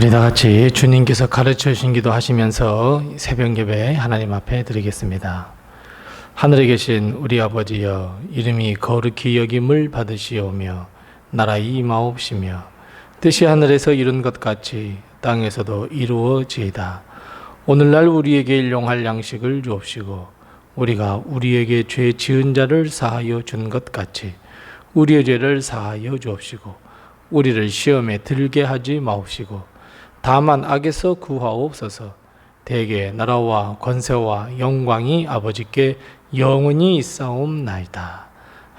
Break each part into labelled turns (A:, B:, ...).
A: 우리 다 같이 주님께서 가르쳐 주신 기도 하시면서 새벽 예배 하나님 앞에 드리겠습니다. 하늘에 계신 우리 아버지여, 이름이 거룩히 여김을 받으시오며 나라의 임하옵시며 뜻이 하늘에서 이룬 것 같이 땅에서도 이루어지이다. 오늘날 우리에게 일용할 양식을 주옵시고 우리가 우리에게 죄 지은 자를 사하여 준 것 같이 우리의 죄를 사하여 주옵시고 우리를 시험에 들게 하지 마옵시고 다만 악에서 구하옵소서. 대개 나라와 권세와 영광이 아버지께 영원히 있사옵나이다.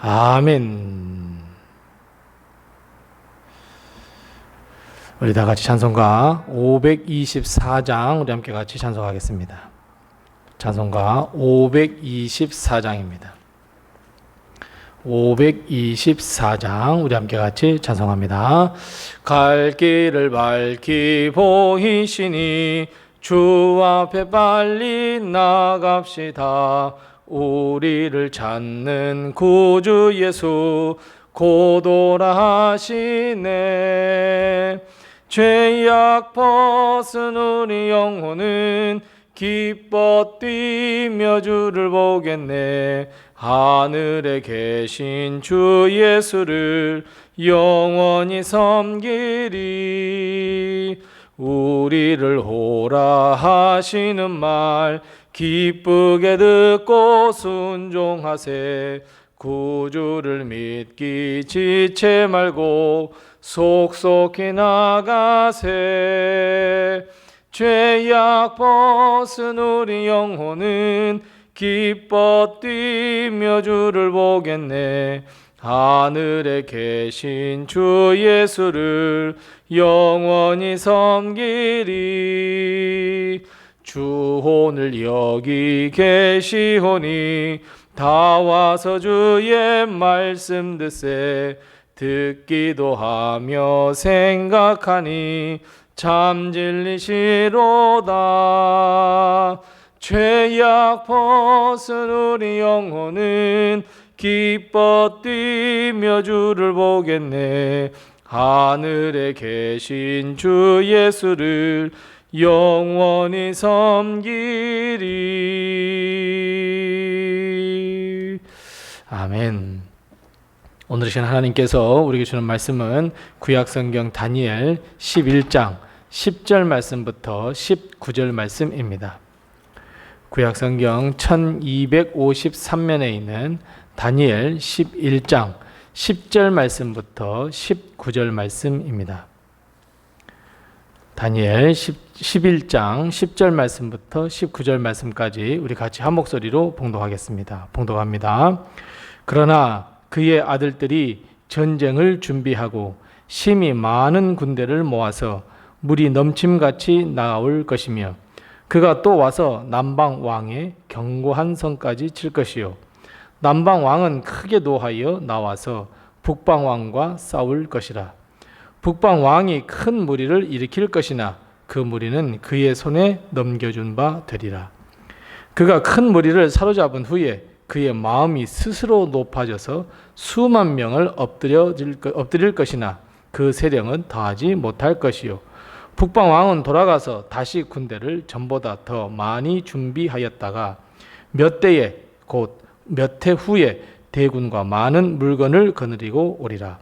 A: 아멘. 우리 다 같이 찬송가 524장 우리 함께 같이 찬송하겠습니다. 찬송가 524장입니다. 524장 우리 함께 같이 찬송합니다. 갈 길을 밝히 보이시니 주 앞에 빨리 나갑시다. 우리를 찾는 구주 예수 고도라 하시네. 죄악 벗은 우리 영혼은 기뻐 뛰며 주를 보겠네. 하늘에 계신 주 예수를 영원히 섬기리. 우리를 오라 하시는 말 기쁘게 듣고 순종하세. 구주를 믿기 지체 말고 속속히 나가세. 죄악 벗은 우리 영혼은 기뻐 뛰며 주를 보겠네. 하늘에 계신 주 예수를 영원히 섬기리. 주 오늘 여기 계시오니 다 와서 주의 말씀 듣세. 듣기도 하며 생각하니 참 진리시로다. 죄악 벗은 우리 영혼은 기뻐 뛰며 주를 보겠네. 하늘에 계신 주 예수를 영원히 섬기리. 아멘. 오늘 이 시간 하나님께서 우리에게 주는 말씀은 구약성경 다니엘 11장 10절 말씀부터 19절 말씀입니다. 구약성경 1253면에 있는 다니엘 11장 10절 말씀부터 19절 말씀입니다. 다니엘 11장 10절 말씀부터 19절 말씀까지 우리 같이 한 목소리로 봉독하겠습니다. 봉독합니다. 그러나 그의 아들들이 전쟁을 준비하고 심히 많은 군대를 모아서 물이 넘침같이 나올 것이며 그가 또 와서 남방 왕의 견고한 성까지 칠 것이요 남방 왕은 크게 노하여 나와서 북방 왕과 싸울 것이라. 북방 왕이 큰 무리를 일으킬 것이나 그 무리는 그의 손에 넘겨준 바 되리라. 그가 큰 무리를 사로잡은 후에 그의 마음이 스스로 높아져서 수만 명을 엎드릴 것이나 그 세력은 더하지 못할 것이요 북방 왕은 돌아가서 다시 군대를 전보다 더 많이 준비하였다가 몇 대에 곧 몇 해 후에 대군과 많은 물건을 거느리고 오리라.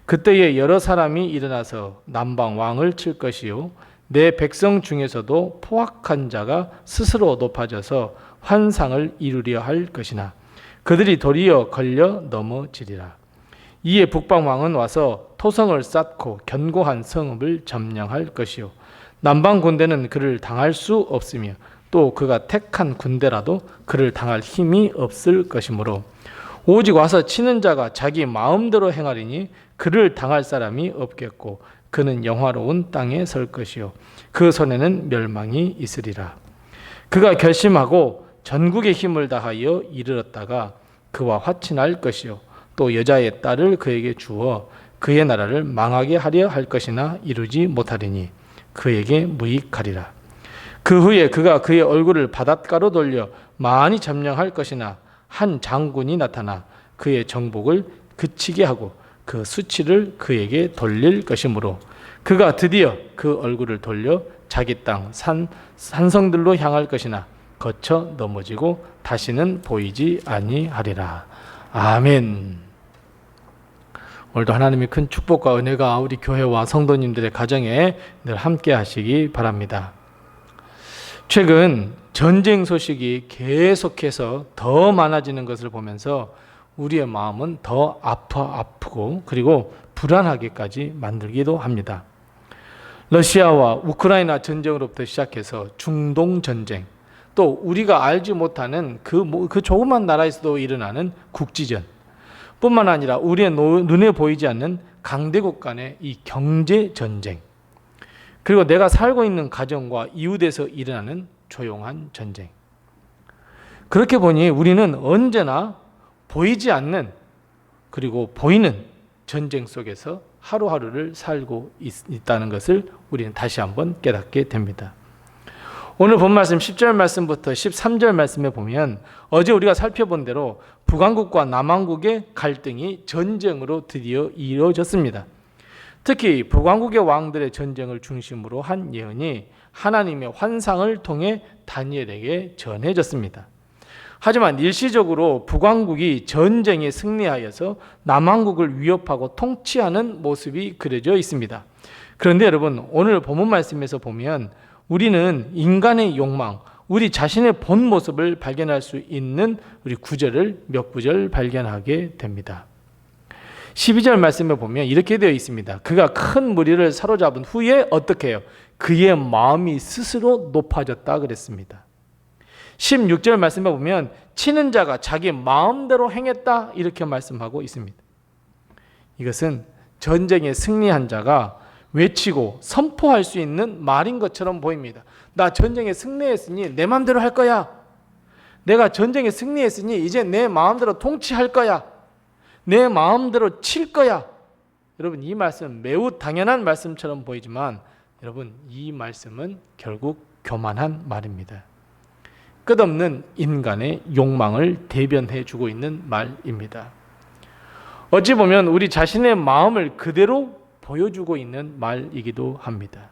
A: 그때에 여러 사람이 일어나서 남방 왕을 칠 것이요 내 백성 중에서도 포악한 자가 스스로 높아져서 환상을 이루려 할 것이나 그들이 도리어 걸려 넘어지리라. 이에 북방 왕은 와서 토성을 쌓고 견고한 성읍을 점령할 것이요 남방 군대는 그를 당할 수 없으며 또 그가 택한 군대라도 그를 당할 힘이 없을 것이므로 오직 와서 치는 자가 자기 마음대로 행하리니 그를 당할 사람이 없겠고 그는 영화로운 땅에 설 것이요 그 손에는 멸망이 있으리라. 그가 결심하고 전국의 힘을 다하여 이르렀다가 그와 화친할 것이요 또 여자의 딸을 그에게 주어 그의 나라를 망하게 하려 할 것이나 이루지 못하리니 그에게 무익하리라. 그 후에 그가 그의 얼굴을 바닷가로 돌려 많이 점령할 것이나 한 장군이 나타나 그의 정복을 그치게 하고 그 수치를 그에게 돌릴 것이므로 그가 드디어 그 얼굴을 돌려 자기 땅 산성들로 향할 것이나 거쳐 넘어지고 다시는 보이지 아니하리라. 아멘. 오늘도 하나님의 큰 축복과 은혜가 우리 교회와 성도님들의 가정에 늘 함께 하시기 바랍니다. 최근 전쟁 소식이 계속해서 더 많아지는 것을 보면서 우리의 마음은 더 아프고 그리고 불안하게까지 만들기도 합니다. 러시아와 우크라이나 전쟁으로부터 시작해서 중동 전쟁, 또 우리가 알지 못하는 그 조그만 나라에서도 일어나는 국지전, 뿐만 아니라 우리의 눈에 보이지 않는 강대국 간의 이 경제 전쟁, 그리고 내가 살고 있는 가정과 이웃에서 일어나는 조용한 전쟁. 그렇게 보니 우리는 언제나 보이지 않는 그리고 보이는 전쟁 속에서 하루하루를 살고 있다는 것을 우리는 다시 한번 깨닫게 됩니다. 오늘 본 말씀 10절 말씀부터 13절 말씀에 보면 어제 우리가 살펴본 대로 북왕국과 남왕국의 갈등이 전쟁으로 드디어 이루어졌습니다. 특히 북왕국의 왕들의 전쟁을 중심으로 한 예언이 하나님의 환상을 통해 다니엘에게 전해졌습니다. 하지만 일시적으로 북왕국이 전쟁에 승리하여서 남왕국을 위협하고 통치하는 모습이 그려져 있습니다. 그런데 여러분, 오늘 본문 말씀에서 보면 우리는 인간의 욕망, 우리 자신의 본 모습을 발견할 수 있는 우리 구절을 몇 구절 발견하게 됩니다. 12절 말씀에 보면 이렇게 되어 있습니다. 그가 큰 무리를 사로잡은 후에 어떻게 해요? 그의 마음이 스스로 높아졌다 그랬습니다. 16절 말씀에 보면 치는 자가 자기 마음대로 행했다 이렇게 말씀하고 있습니다. 이것은 전쟁에 승리한 자가 외치고 선포할 수 있는 말인 것처럼 보입니다. 나 전쟁에 승리했으니 내 마음대로 할 거야. 내가 전쟁에 승리했으니 이제 내 마음대로 통치할 거야. 내 마음대로 칠 거야. 여러분, 이 말씀은 매우 당연한 말씀처럼 보이지만 여러분, 이 말씀은 결국 교만한 말입니다. 끝없는 인간의 욕망을 대변해 주고 있는 말입니다. 어찌 보면 우리 자신의 마음을 그대로 보여주고 있는 말이기도 합니다.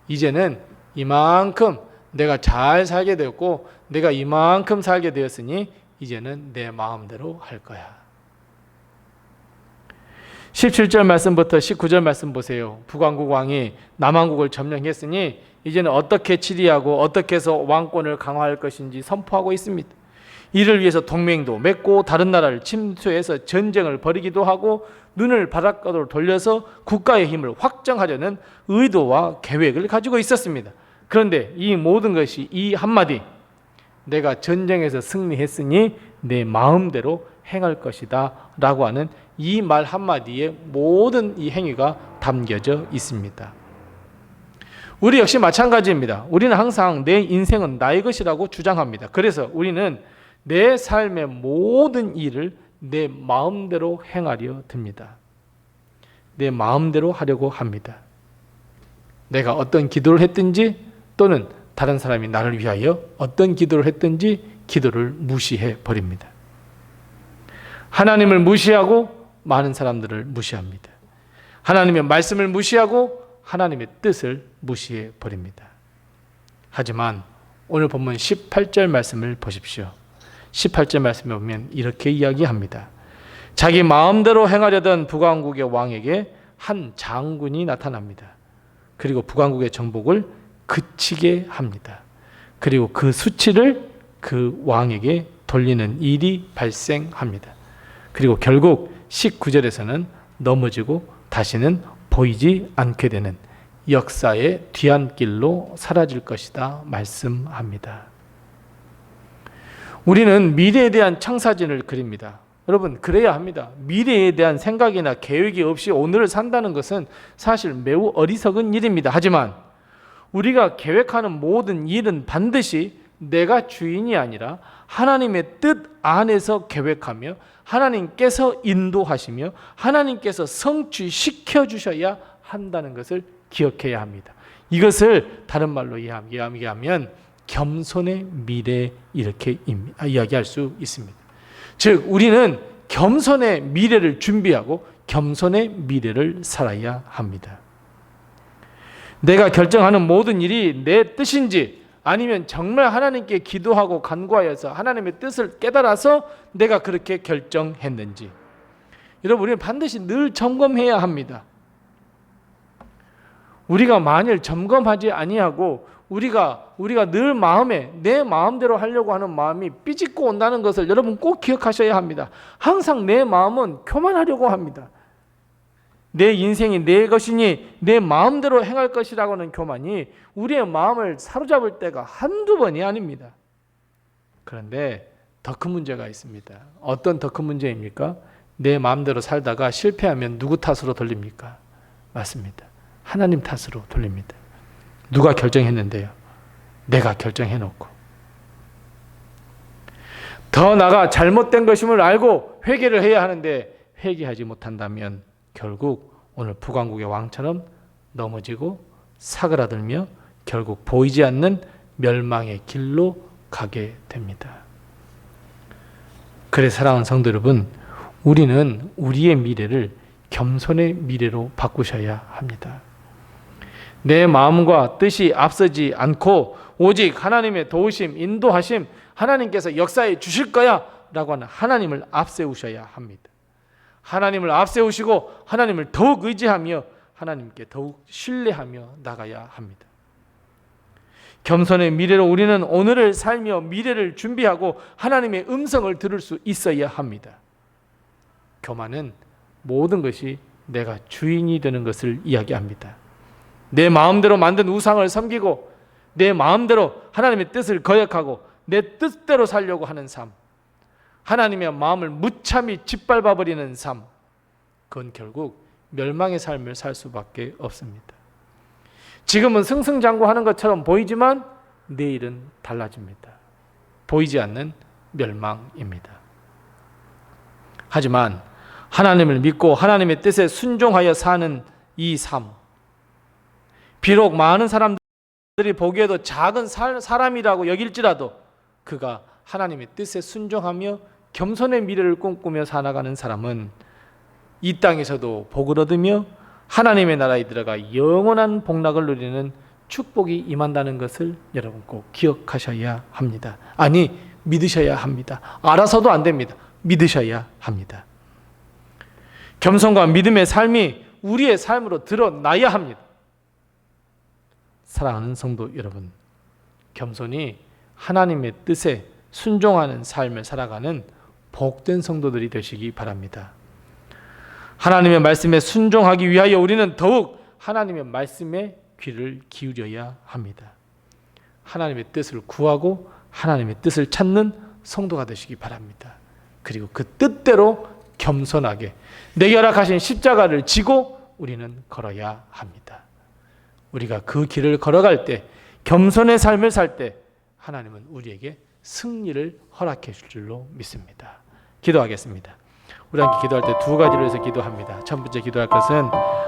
A: 이제는 이만큼 내가 잘 살게 되었고 내가 이만큼 살게 되었으니 이제는 내 마음대로 할 거야. 17절 말씀부터 19절 말씀 보세요. 북왕국 왕이 남왕국을 점령했으니 이제는 어떻게 치리하고 어떻게 해서 왕권을 강화할 것인지 선포하고 있습니다. 이를 위해서 동맹도 맺고 다른 나라를 침투해서 전쟁을 벌이기도 하고 눈을 바닷가로 돌려서 국가의 힘을 확정하려는 의도와 계획을 가지고 있었습니다. 그런데 이 모든 것이 이 한마디, 내가 전쟁에서 승리했으니 내 마음대로 행할 것이다 라고 하는 이 말 한마디에 모든 이 행위가 담겨져 있습니다. 우리 역시 마찬가지입니다. 우리는 항상 내 인생은 나의 것이라고 주장합니다. 그래서 우리는 내 삶의 모든 일을 내 마음대로 행하려 듭니다. 내 마음대로 하려고 합니다. 내가 어떤 기도를 했든지 또는 다른 사람이 나를 위하여 어떤 기도를 했든지 기도를 무시해 버립니다. 하나님을 무시하고 많은 사람들을 무시합니다. 하나님의 말씀을 무시하고 하나님의 뜻을 무시해 버립니다. 하지만 오늘 본문 18절 말씀을 보십시오. 18절 말씀에 보면 이렇게 이야기합니다. 자기 마음대로 행하려던 북왕국의 왕에게 한 장군이 나타납니다. 그리고 북왕국의 정복을 그치게 합니다. 그리고 그 수치를 그 왕에게 돌리는 일이 발생합니다. 그리고 결국 19절에서는 넘어지고 다시는 보이지 않게 되는 역사의 뒤안길로 사라질 것이다 말씀합니다. 우리는 미래에 대한 청사진을 그립니다. 여러분, 그래야 합니다. 미래에 대한 생각이나 계획이 없이 오늘을 산다는 것은 사실 매우 어리석은 일입니다. 하지만 우리가 계획하는 모든 일은 반드시 내가 주인이 아니라 하나님의 뜻 안에서 계획하며 하나님께서 인도하시며 하나님께서 성취시켜 주셔야 한다는 것을 기억해야 합니다. 이것을 다른 말로 이야기하면 겸손의 미래 이렇게 이야기할 수 있습니다. 즉 우리는 겸손의 미래를 준비하고 겸손의 미래를 살아야 합니다. 내가 결정하는 모든 일이 내 뜻인지 아니면 정말 하나님께 기도하고 간구하여서 하나님의 뜻을 깨달아서 내가 그렇게 결정했는지, 여러분, 우리는 반드시 늘 점검해야 합니다. 우리가 만일 점검하지 아니하고 우리가 늘 마음에 내 마음대로 하려고 하는 마음이 삐짓고 온다는 것을 여러분 꼭 기억하셔야 합니다. 항상 내 마음은 교만하려고 합니다. 내 인생이 내 것이니 내 마음대로 행할 것이라고 하는 교만이 우리의 마음을 사로잡을 때가 한두 번이 아닙니다. 그런데 더 큰 문제가 있습니다. 어떤 더 큰 문제입니까? 내 마음대로 살다가 실패하면 누구 탓으로 돌립니까? 맞습니다. 하나님 탓으로 돌립니다. 누가 결정했는데요? 내가 결정해놓고. 더 나아가 잘못된 것임을 알고 회개를 해야 하는데 회개하지 못한다면 결국 오늘 북왕국의 왕처럼 넘어지고 사그라들며 결국 보이지 않는 멸망의 길로 가게 됩니다. 그래서 사랑하는 성도 여러분, 우리는 우리의 미래를 겸손의 미래로 바꾸셔야 합니다. 내 마음과 뜻이 앞서지 않고 오직 하나님의 도우심, 인도하심, 하나님께서 역사해 주실 거야 라고 하는 하나님을 앞세우셔야 합니다. 하나님을 앞세우시고 하나님을 더욱 의지하며 하나님께 더욱 신뢰하며 나가야 합니다. 겸손의 미래로 우리는 오늘을 살며 미래를 준비하고 하나님의 음성을 들을 수 있어야 합니다. 교만은 모든 것이 내가 주인이 되는 것을 이야기합니다. 내 마음대로 만든 우상을 섬기고 내 마음대로 하나님의 뜻을 거역하고 내 뜻대로 살려고 하는 삶, 하나님의 마음을 무참히 짓밟아버리는 삶, 그건 결국 멸망의 삶을 살 수밖에 없습니다. 지금은 승승장구하는 것처럼 보이지만 내일은 달라집니다. 보이지 않는 멸망입니다. 하지만 하나님을 믿고 하나님의 뜻에 순종하여 사는 이 삶, 비록 많은 사람들이 보기에도 작은 사람이라고 여길지라도 그가 하나님의 뜻에 순종하며 겸손의 미래를 꿈꾸며 살아가는 사람은 이 땅에서도 복을 얻으며 하나님의 나라에 들어가 영원한 복락을 누리는 축복이 임한다는 것을 여러분 꼭 기억하셔야 합니다. 아니, 믿으셔야 합니다. 알아서도 안 됩니다. 믿으셔야 합니다. 겸손과 믿음의 삶이 우리의 삶으로 드러나야 합니다. 사랑하는 성도 여러분, 겸손이 하나님의 뜻에 순종하는 삶을 살아가는 복된 성도들이 되시기 바랍니다. 하나님의 말씀에 순종하기 위하여 우리는 더욱 하나님의 말씀에 귀를 기울여야 합니다. 하나님의 뜻을 구하고 하나님의 뜻을 찾는 성도가 되시기 바랍니다. 그리고 그 뜻대로 겸손하게 내게 허락하신 십자가를 지고 우리는 걸어야 합니다. 우리가 그 길을 걸어갈 때, 겸손의 삶을 살 때 하나님은 우리에게 승리를 허락해 줄 줄로 믿습니다. 기도하겠습니다. 우리 함께 기도할 때 두 가지로 해서 기도합니다. 첫 번째 기도할 것은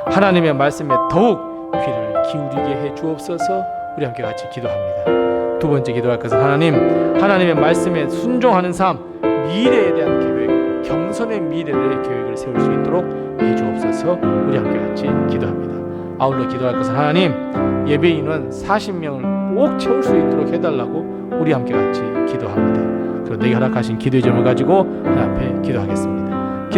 A: 하나님의 말씀에 더욱 귀를 기울이게 해 주옵소서. 우리 함께 같이 기도합니다. 두 번째 기도할 것은 하나님의 말씀에 순종하는 삶, 미래에 대한 계획, 겸손의 미래의 계획을 세울 수 있도록 해 주옵소서. 우리 함께 같이 기도합니다. 아울러 기도할 것은 하나님, 예배 인원 40명을 꼭 채울 수 있도록 해달라고 우리 함께 같이 기도합니다. 그리고 내게 허락하신 기도의 점을 가지고 하나님 앞에 기도하겠습니다.